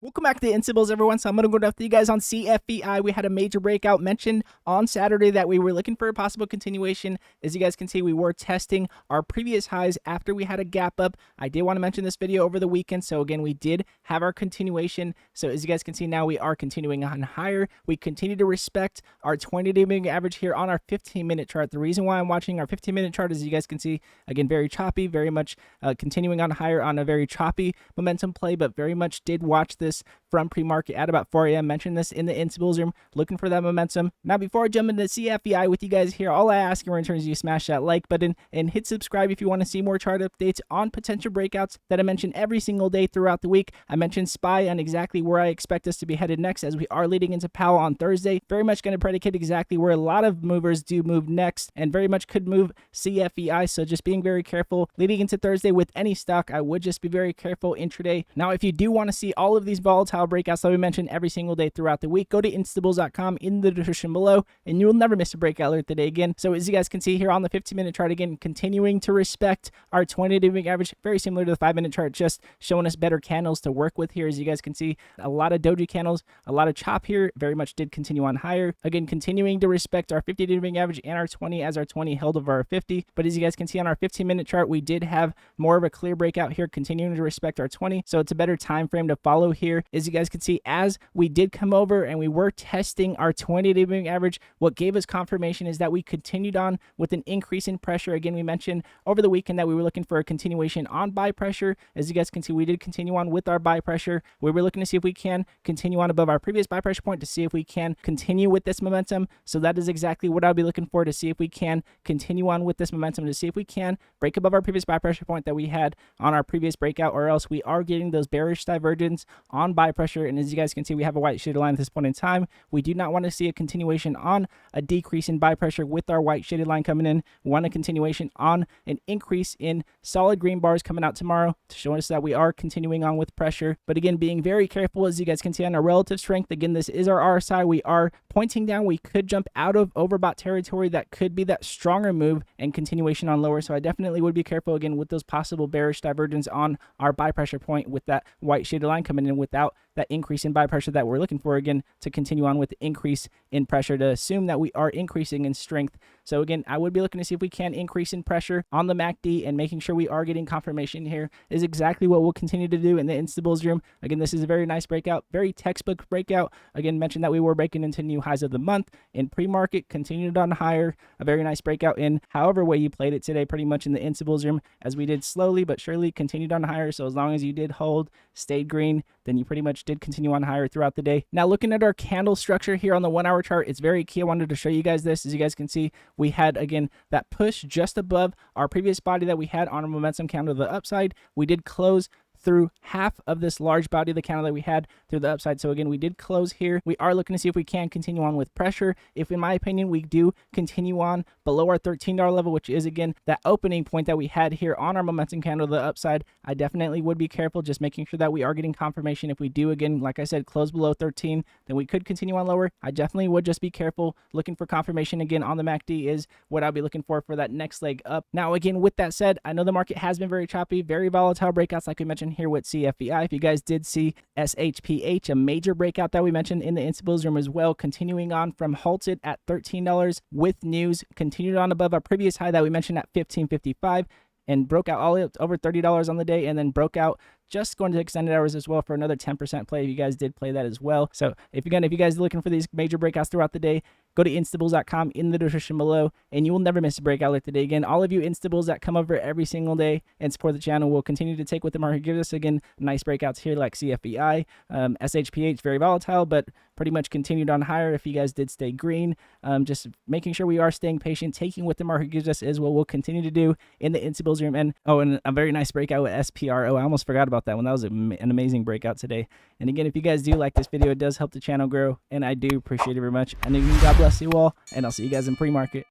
Welcome back to the Instables, everyone. So I'm going to go down to you guys on CFVI. We had a major breakout mentioned on Saturday that we were looking for a possible continuation. As you guys can see, we were testing our previous highs after we had a gap up. I did want to mention this video over the weekend. So again, we did have our continuation. So as you guys can see now, we are continuing on higher. We continue to respect our 20-day moving average here on our 15-minute chart. The reason why I'm watching our 15-minute chart is you guys can see, again, very choppy, very much continuing on higher on a very choppy momentum play, but very much did watch this from pre-market at about 4 a.m. Mentioned this in the Instables room, looking for that momentum. Now, before I jump into CFVI with you guys here, all I ask in return is you smash that like button and hit subscribe if you want to see more chart updates on potential breakouts that I mention every single day throughout the week. I mentioned SPY on exactly where I expect us to be headed next, as we are leading into Powell on Thursday. Very much going to predicate exactly where a lot of movers do move next, and very much could move CFVI. So just being very careful leading into Thursday with any stock. I would just be very careful intraday. Now, if you do want to see all of these volatile breakouts that we mention every single day throughout the week, go to instables.com in the description below, and you will never miss a breakout alert today again. So as you guys can see here on the 15-minute chart, again, continuing to respect our 20-day moving average, very similar to the 5-minute chart, just showing us better candles to work with here. As you guys can see, a lot of doji candles, a lot of chop here, very much did continue on higher. Again, continuing to respect our 50-day moving average and our 20 as our 20 held over our 50. But as you guys can see on our 15-minute chart, we did have more of a clear breakout here, continuing to respect our 20. So it's a better time frame to follow here. As you guys can see, as we did come over and we were testing our 20-day moving average, what gave us confirmation is that we continued on with an increase in pressure. Again, we mentioned over the weekend that we were looking for a continuation on buy pressure. As you guys can see, we did continue on with our buy pressure. We were looking to see if we can continue on above our previous buy pressure point to see if we can continue with this momentum. So that is exactly what I'll be looking for, to see if we can continue on with this momentum, to see if we can break above our previous buy pressure point that we had on our previous breakout, or else we are getting those bearish divergence on buy pressure. And as you guys can see, we have a white shaded line at this point in time. We do not want to see a continuation on a decrease in buy pressure with our white shaded line coming in. We want a continuation on an increase in solid green bars coming out tomorrow to show us that we are continuing on with pressure. But again, being very careful, as you guys can see on our relative strength. Again, this is our RSI. We are pointing down. We could jump out of overbought territory. That could be that stronger move and continuation on lower. So I definitely would be careful again with those possible bearish divergence on our buy pressure point with that white shaded line coming in without that increase in buy pressure that we're looking for, again, to continue on with the increase in pressure, to assume that we are increasing in strength. So again, I would be looking to see if we can increase in pressure on the MACD, and making sure we are getting confirmation here is exactly what we'll continue to do in the Instables room. Again, this is a very nice breakout, very textbook breakout. Again, mentioned that we were breaking into new highs of the month in pre-market, continued on higher, a very nice breakout in however way you played it today, pretty much in the Instables room, as we did slowly but surely continued on higher. So as long as you did hold, stayed green, then you pretty much did continue on higher throughout the day. Now, looking at our candle structure here on the 1 hour chart, it's very key. I wanted to show you guys this. As you guys can see, we had, again, that push just above our previous body that we had on our momentum candle to the upside. We did close through half of this large body of the candle that we had through the upside. So again, we did close here. We are looking to see if we can continue on with pressure. If, in my opinion, we do continue on below our $13 level, which is, again, that opening point that we had here on our momentum candle to the upside, I definitely would be careful, just making sure that we are getting confirmation. If we do, again, like I said, close below 13, then we could continue on lower. I definitely would just be careful. Looking for confirmation again on the MACD is what I'll be looking for that next leg up. Now, again, with that said, I know the market has been very choppy, very volatile breakouts, like we mentioned here with CFVI. If you guys did see SHPH, a major breakout that we mentioned in the Instables room as well, continuing on from halted at $13 with news, continued on above our previous high that we mentioned at $15.55, and broke out all the way up over $30 on the day, and then broke out just going to extended hours as well for another 10% play. If you guys did play that as well. So if you guys are looking for these major breakouts throughout the day, go to instables.com in the description below, and you will never miss a breakout alert today. Again, all of you Instables that come over every single day and support the channel will continue to take what the market gives us. Again, nice breakouts here like CFVI, SHPH, very volatile, but pretty much continued on higher. If you guys did stay green, just making sure we are staying patient, taking what the market gives us is what we'll continue to do in the Instables room. And a very nice breakout with SPRO. I almost forgot about that one. That was an amazing breakout today. And again, if you guys do like this video, it does help the channel grow, and I do appreciate it very much. And again, God bless you all, and I'll see you guys in pre-market.